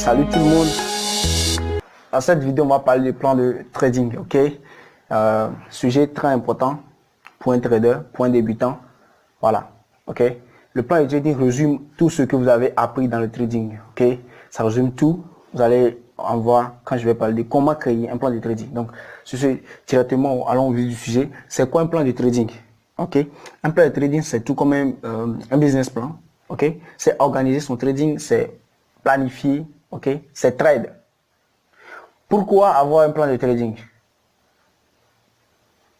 Salut tout le monde. Dans cette vidéo, on va parler du plan de trading, ok? Sujet très important pour un trader, pour un débutant. Voilà, ok? Le plan de trading résume tout ce que vous avez appris dans le trading, ok? Ça résume tout. Vous allez en voir quand je vais parler de comment créer un plan de trading. Donc, directement, allons au vif du sujet. C'est quoi un plan de trading? Ok? Un plan de trading, c'est tout comme un business plan, ok? C'est organiser son trading, c'est planifier, ok? C'est trade. Pourquoi avoir un plan de trading?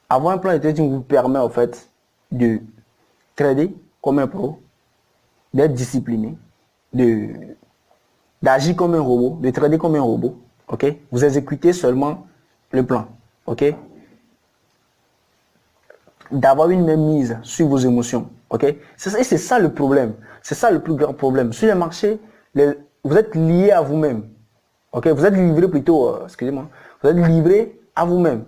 Avoir un plan de trading vous permet en fait de trader comme un pro, d'être discipliné, d'agir comme un robot, de trader comme un robot. Ok? Vous exécutez seulement le plan. Ok? D'avoir une même mise sur vos émotions. Ok? C'est ça le problème. C'est ça le plus grand problème. Sur le marché, vous êtes lié à vous-même. Ok? Vous êtes livré plutôt, excusez-moi, vous êtes livré à vous-même.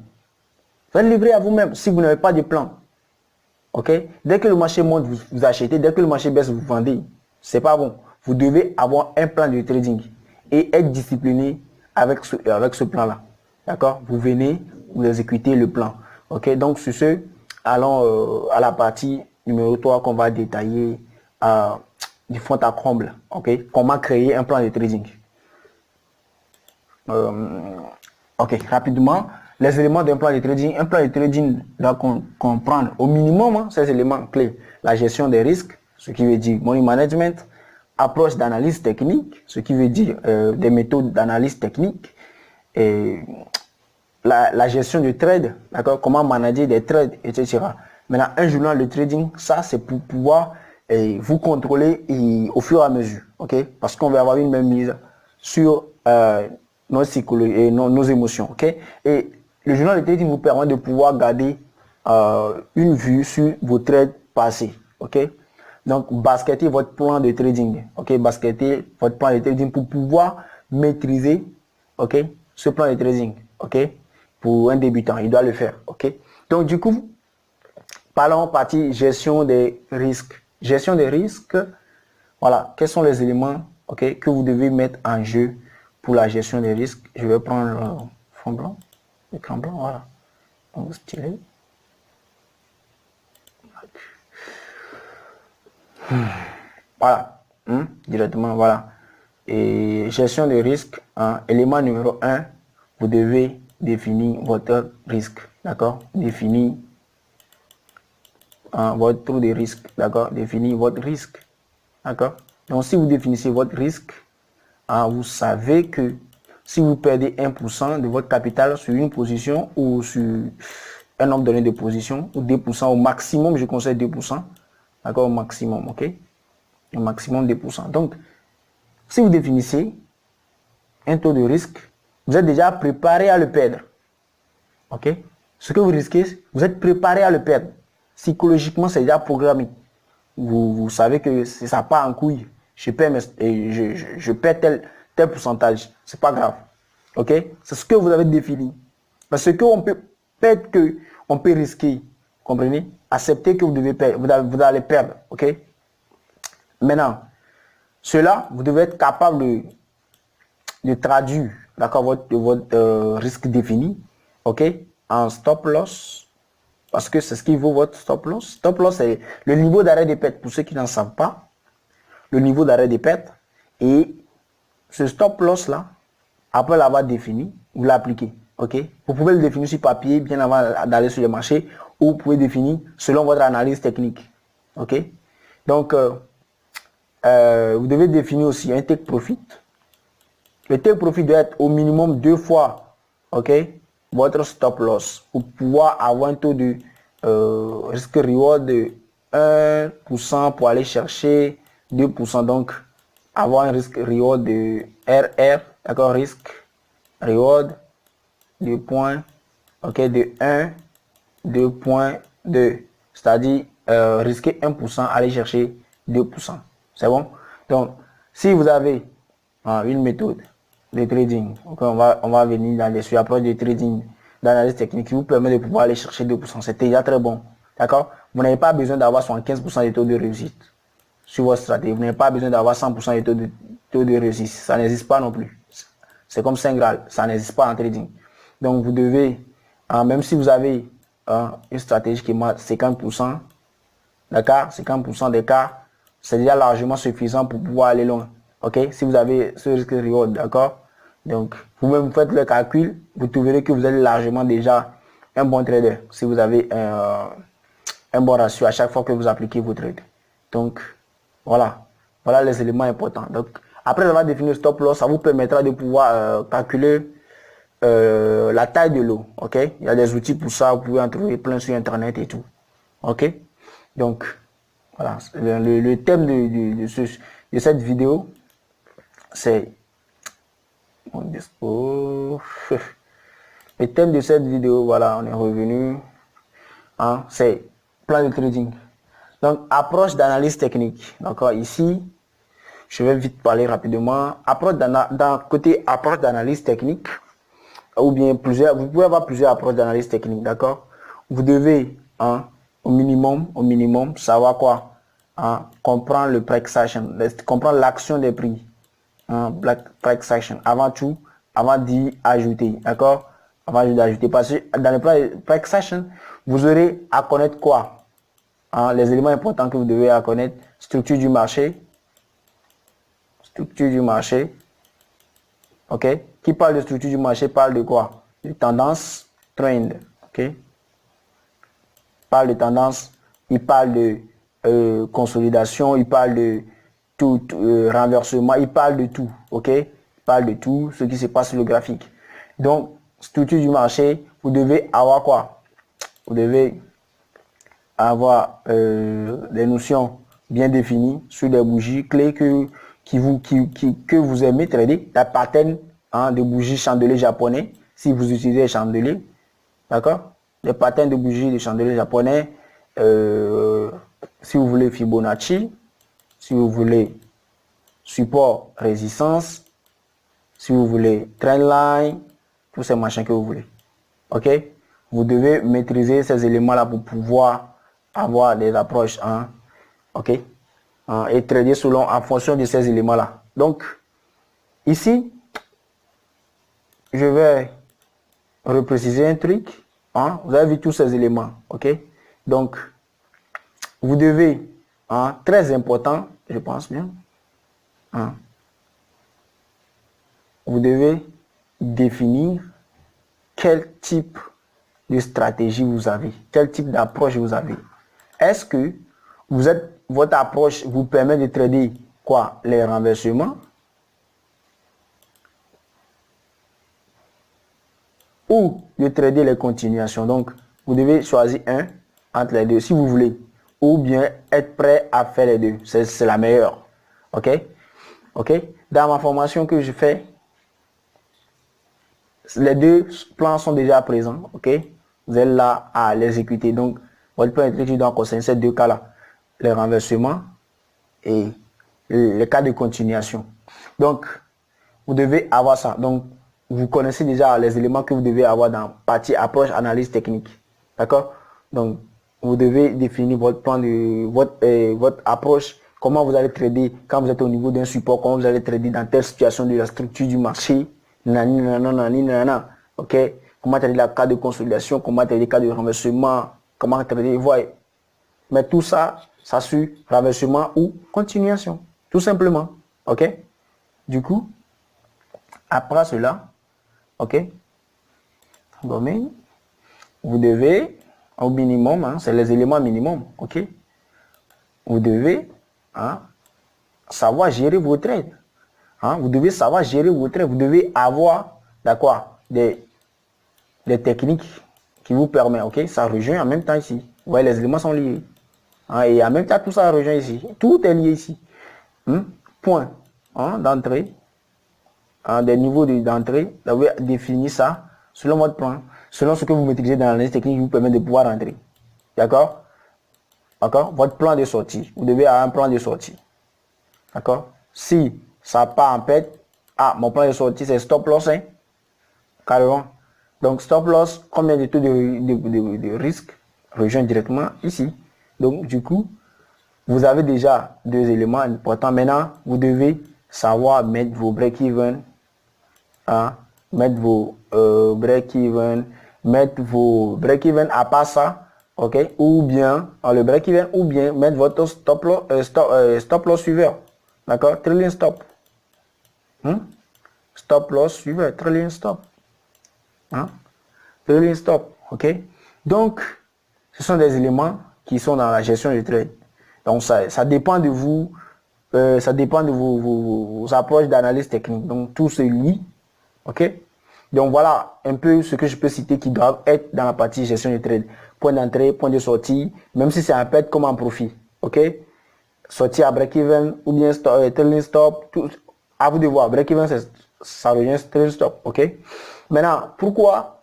Vous êtes livré à vous-même si vous n'avez pas de plan. Ok? Dès que le marché monte, vous achetez. Dès que le marché baisse, vous vendez. C'est pas bon. Vous devez avoir un plan de trading et être discipliné avec ce plan-là. D'accord? Vous venez, vous exécutez le plan. Ok? Donc, sur ce, allons à la partie numéro 3 qu'on va détailler du fond à comble. Ok? Comment créer un plan de trading. Ok, rapidement, les éléments d'un plan de trading. Un plan de trading doit comprendre au minimum ces éléments clés. La gestion des risques, ce qui veut dire money management, approche d'analyse technique, ce qui veut dire des méthodes d'analyse technique, et la gestion du trade, d'accord, comment manager des trades, etc. Maintenant, un journal de trading, ça c'est pour pouvoir vous contrôler au fur et à mesure, ok, parce qu'on va avoir une même mise sur nos psychologies et nos émotions, ok. Et le journal de trading vous permet de pouvoir garder une vue sur vos trades passés, ok. Donc, baskettez votre plan de trading, ok, baskettez votre plan de trading pour pouvoir maîtriser, ok, ce plan de trading, ok. Pour un débutant, il doit le faire, ok. Donc, du coup, parlons partie gestion des risques. Gestion des risques, voilà, quels sont les éléments, ok, que vous devez mettre en jeu pour la gestion des risques. Je vais prendre le fond blanc, l'écran blanc, voilà. Donc, stylé. Voilà, directement, voilà. Et gestion des risques, élément numéro 1, vous devez définir votre risque, d'accord? Définir votre taux de risque, d'accord? Définir votre risque, d'accord? Donc, si vous définissez votre risque, vous savez que si vous perdez 1% de votre capital sur une position ou sur un nombre donné de positions, ou 2% au maximum, je conseille 2%, d'accord? Au maximum, ok? Au maximum 2%. Donc, si vous définissez un taux de risque, vous êtes déjà préparé à le perdre. Ok? Ce que vous risquez, vous êtes préparé à le perdre. Psychologiquement, c'est déjà programmé. Vous savez que ça part en couille. Je perds tel pourcentage. C'est pas grave. Ok? C'est ce que vous avez défini. Parce que on peut perdre, que on peut risquer. Comprenez? Acceptez que vous devez perdre. Vous allez perdre. Ok? Maintenant, cela, vous devez être capable de traduire, d'accord, votre risque défini, ok, en stop loss, parce que c'est ce qui vaut votre stop loss. Stop loss, c'est le niveau d'arrêt des pertes, pour ceux qui n'en savent pas, le niveau d'arrêt des pertes, et ce stop loss là, après l'avoir défini, vous l'appliquez, ok. Vous pouvez le définir sur papier bien avant d'aller sur le marché, ou vous pouvez définir selon votre analyse technique, ok. Donc, vous devez définir aussi un take profit. Le take profit doit être au minimum 2 fois, ok, votre stop loss pour pouvoir avoir un taux de risque reward de 1% pour aller chercher 2%. Donc, avoir un risque reward de RR, d'accord, risque reward de point, ok, de 1, 2.2, c'est-à-dire risquer 1%, aller chercher 2%. C'est bon? Donc, si vous avez une méthode de trading, okay, on va venir dans les approches de trading, d'analyse technique qui vous permet de pouvoir aller chercher 2%. C'est déjà très bon. D'accord? Vous n'avez pas besoin d'avoir 75% de taux de réussite. sur votre stratégie. Vous n'avez pas besoin d'avoir 100% de taux de réussite. Ça n'existe pas non plus. C'est comme Saint Graal. Ça n'existe pas en trading. Donc, vous devez, même si vous avez une stratégie qui marque 50%, d'accord, 50% d'écart, c'est déjà largement suffisant pour pouvoir aller loin. Ok, si vous avez ce risque reward, d'accord. Donc, vous-même faites le calcul, vous trouverez que vous êtes largement déjà un bon trader si vous avez un bon ratio à chaque fois que vous appliquez vos trades. Donc, voilà les éléments importants. Donc, après avoir défini le stop loss, ça vous permettra de pouvoir calculer la taille de l'eau. Ok, il y a des outils pour ça, vous pouvez en trouver plein sur internet et tout. Ok, donc voilà, le thème de cette vidéo, c'est le thème de cette vidéo, voilà, on est revenu, c'est plan de trading. Donc, approche d'analyse technique. D'accord, ici, je vais vite parler rapidement. D'un côté, approche d'analyse technique, ou bien vous pouvez avoir plusieurs approches d'analyse technique, d'accord. Vous devez, au minimum, savoir quoi, comprendre le price action, comprendre l'action des prix, price action, avant tout, avant d'y ajouter, d'accord, avant d'ajouter, parce que dans le price action, vous aurez à connaître quoi, les éléments importants que vous devez à connaître: structure du marché, ok. Qui parle de structure du marché parle de quoi? De tendance, trend, ok. Parle de tendance, il parle de consolidation, il parle de tout, renversement, il parle de tout, ok. Il parle de tout ce qui se passe sur le graphique. Donc, structure du marché, vous devez avoir quoi? Vous devez avoir des notions bien définies sur des bougies clés que vous aimez trader, la pattern de bougies chandeliers japonais, si vous utilisez les chandeliers, d'accord, les patterns de bougies de chandeliers japonais, si vous voulez Fibonacci, si vous voulez support, résistance, si vous voulez trendline, tous ces machins que vous voulez, ok. Vous devez maîtriser ces éléments là pour pouvoir avoir des approches, ok, et trader en fonction de ces éléments là. Donc ici, je vais repréciser un truc, vous avez vu tous ces éléments, ok. Donc vous devez, très important, je pense bien, vous devez définir quel type de stratégie vous avez, quel type d'approche vous avez. Est-ce que votre approche vous permet de trader quoi? Les renversements, ou de trader les continuations? Donc, vous devez choisir un entre les deux si vous voulez, ou bien être prêt à faire les deux. C'est la meilleure. Ok? Ok? Dans ma formation que je fais, les deux plans sont déjà présents. Ok? Vous êtes là à l'exécuter. Donc, votre plan de trading doit concerner ces deux cas-là: les renversements et les cas de continuation. Donc, vous devez avoir ça. Donc, vous connaissez déjà les éléments que vous devez avoir dans partie approche analyse technique. D'accord? Donc, vous devez définir votre plan de votre approche, comment vous allez trader quand vous êtes au niveau d'un support, comment vous allez trader dans telle situation de la structure du marché, ok? Comment trader la cas de consolidation, comment trader les cas de renversement, comment trader, voyez. Mais tout ça, ça suit renversement ou continuation, tout simplement, ok? Du coup, après cela, ok, vous devez, au minimum, c'est les éléments minimum, ok, vous devez savoir gérer vos trades. Vous devez savoir gérer vos trades. Vous devez avoir, d'accord, des techniques qui vous permettent, ok, ça rejoint en même temps ici. Vous voyez, les éléments sont liés. Et en même temps, tout ça rejoint ici. Tout est lié ici. Point d'entrée. Des niveaux d'entrée, vous avez défini ça selon votre plan, selon ce que vous maîtrisez dans l'analyse technique qui vous permet de pouvoir rentrer. D'accord? D'accord? Votre plan de sortie, vous devez avoir un plan de sortie. D'accord? Si ça part en perte, mon plan de sortie c'est stop loss, carrément. Donc stop loss, combien de taux de risque rejoint directement ici. Donc du coup, vous avez déjà deux éléments importants. Maintenant, vous devez savoir mettre vos break-even, hein, mettre vos break-even, à part ça, ok, ou bien le break-even, ou bien mettre votre stop loss suiveur, d'accord, trailing stop, stop loss suiveur, trailing stop, trailing stop, ok. Donc, ce sont des éléments qui sont dans la gestion du trade. Donc, ça dépend de vous, ça dépend de vos approches d'analyse technique. Donc, tout se lie, ok. Donc, voilà un peu ce que je peux citer qui doivent être dans la partie gestion du trade. Point d'entrée, point de sortie, même si c'est un perte comme en profit, ok. Sortie à break-even ou bien trailing stop, tout, à vous de voir. Break-even, ça revient trailing stop, ok. Maintenant, pourquoi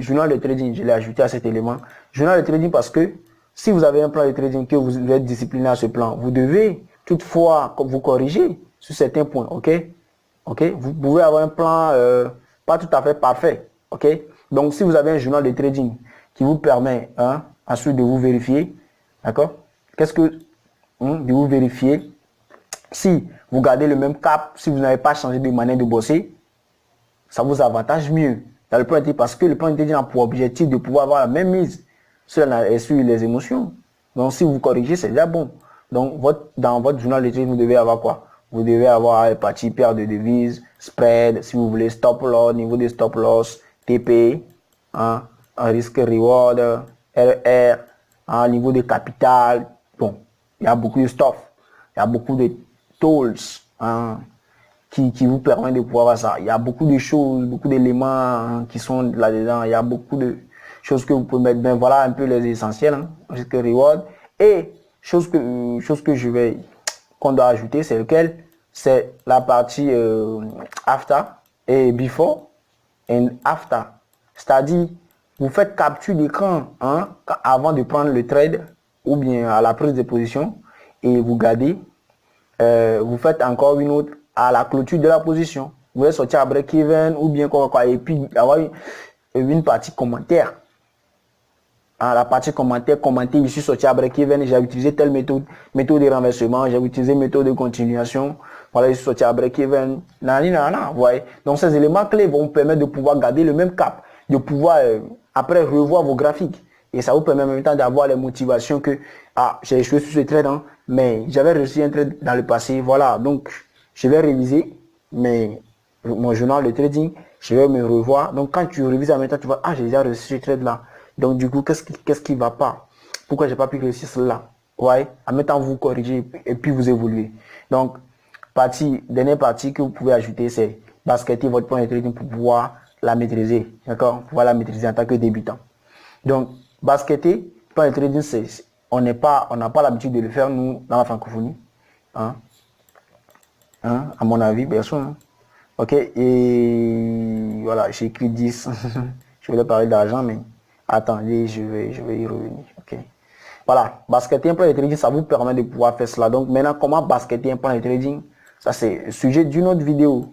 journal de trading, je l'ai ajouté à cet élément. Journal de trading parce que si vous avez un plan de trading que vous êtes discipliné à ce plan, vous devez toutefois vous corriger sur certains points, ok. Ok, vous pouvez avoir un plan pas tout à fait parfait, ok. Donc, si vous avez un journal de trading qui vous permet ensuite de vous vérifier, d'accord, de vous vérifier si vous gardez le même cap, si vous n'avez pas changé de manière de bosser, ça vous avantage mieux dans le plan de trading parce que le plan de trading a pour objectif de pouvoir avoir la même mise sur les émotions. Donc, si vous corrigez, c'est déjà bon. Donc, dans votre journal de trading, vous devez avoir quoi? Vous devez avoir les parties paire de devises, spread, si vous voulez, stop loss, niveau de stop loss, TP, risque reward, RR, niveau de capital. Bon, il y a beaucoup de stuff. Il y a beaucoup de tools qui vous permettent de pouvoir voir ça. Il y a beaucoup de choses, beaucoup d'éléments qui sont là-dedans. Il y a beaucoup de choses que vous pouvez mettre bien. Voilà un peu les essentiels, risque reward. Et chose que qu'on doit ajouter, c'est lequel? C'est la partie after et before and after. C'est-à-dire, vous faites capture d'écran avant de prendre le trade ou bien à la prise de position et vous gardez. Vous faites encore une autre à la clôture de la position. Vous pouvez sortir à break-even ou bien quoi, et puis avoir une partie commentaire. La partie commentaire, commenter, je suis sorti à break-even, j'ai utilisé telle méthode de renversement, j'ai utilisé méthode de continuation, voilà, je suis sorti à break-even, voyez. Donc ces éléments clés vont vous permettre de pouvoir garder le même cap, de pouvoir après revoir vos graphiques. Et ça vous permet en même temps d'avoir les motivations que, j'ai échoué sur ce trade, mais j'avais réussi un trade dans le passé, voilà. Donc, je vais réviser mon journal de trading, je vais me revoir. Donc, quand tu révises en même temps, tu vois, j'ai déjà réussi ce trade là. Donc, du coup, qu'est-ce qui va pas? Pourquoi j'ai pas pu réussir cela? Ouais, en même temps, vous corrigez et puis vous évoluez. Donc, dernière partie que vous pouvez ajouter, c'est basketter votre plan de trading pour pouvoir la maîtriser. D'accord? Pouvoir la maîtriser en tant que débutant. Donc, basketter, plan de trading, on n'a pas l'habitude de le faire, nous, dans la francophonie. À mon avis, personne. Ok, et voilà, j'ai écrit 10. Je voulais parler d'argent, mais attendez, je vais y revenir. Ok. Voilà, basketter un plan de trading, ça vous permet de pouvoir faire cela. Donc maintenant, comment basketter un plan de trading? Ça, c'est le sujet d'une autre vidéo.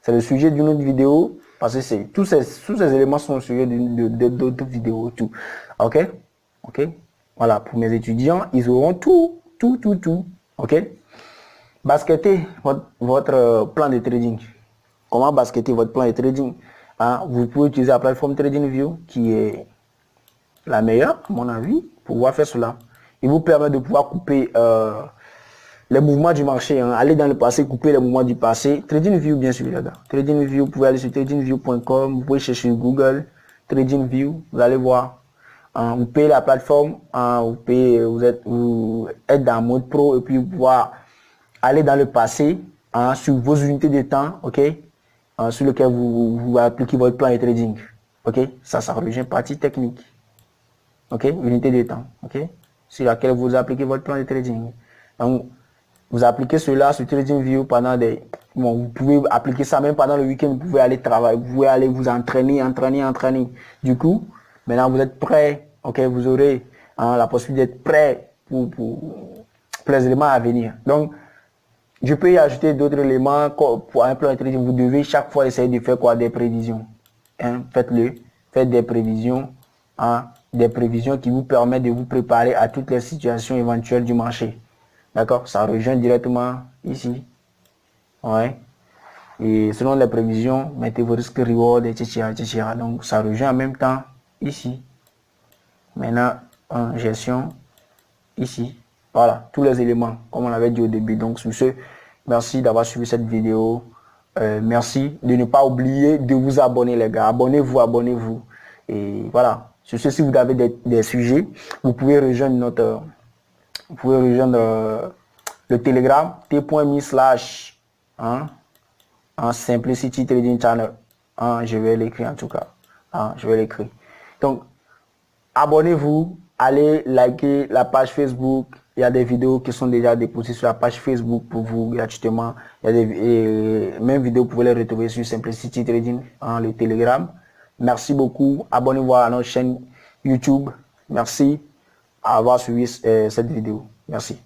C'est le sujet d'une autre vidéo parce que tous ces éléments sont le sujet d'autres vidéos. Tout. Ok? Ok? Voilà, pour mes étudiants, ils auront tout. Ok? Basketter votre plan de trading. Comment basketter votre plan de trading? Vous pouvez utiliser la plateforme TradingView qui est la meilleure, à mon avis, pour pouvoir faire cela. Il vous permet de pouvoir couper les mouvements du marché, aller dans le passé, couper les mouvements du passé. TradingView, bien sûr, là-dedans. TradingView, vous pouvez aller sur tradingview.com, vous pouvez chercher Google, TradingView, vous allez voir. Vous payez la plateforme, vous êtes dans le mode pro et puis vous pouvez aller dans le passé sur vos unités de temps, ok, sur lequel vous appliquez votre plan de trading, ok. Ça rejoint partie technique, ok, unité de temps, ok, sur laquelle vous appliquez votre plan de trading. Donc, vous appliquez cela sur TradingView pendant vous pouvez appliquer ça même pendant le week-end, vous pouvez aller travailler, vous pouvez aller vous entraîner. Du coup, maintenant vous êtes prêt, ok, vous aurez la possibilité d'être prêt pour les éléments à venir. Donc, je peux y ajouter d'autres éléments pour un plan de trading. Vous devez chaque fois essayer de faire quoi? Des prévisions. Faites-le. Faites des prévisions. Des prévisions qui vous permettent de vous préparer à toutes les situations éventuelles du marché. D'accord, ça rejoint directement ici. Ouais. Et selon les prévisions, mettez vos risques reward, etc., etc. Donc, ça rejoint en même temps ici. Maintenant, en gestion, ici. Voilà, tous les éléments, comme on l'avait dit au début. Donc, sur ce, merci d'avoir suivi cette vidéo. Merci de ne pas oublier de vous abonner, les gars. Abonnez-vous, abonnez-vous. Et voilà. Sur ce, si vous avez des sujets, vous pouvez rejoindre le Telegram, t.me/ en Simplicity Trading Channel. Je vais l'écrire en tout cas. Je vais l'écrire. Donc, abonnez-vous, allez liker la page Facebook. Il y a des vidéos qui sont déjà déposées sur la page Facebook pour vous gratuitement. Il y a des mêmes vidéos, vous pouvez les retrouver sur Simplicity Trading, le Telegram. Merci beaucoup. Abonnez-vous à notre chaîne YouTube. Merci d'avoir suivi cette vidéo. Merci.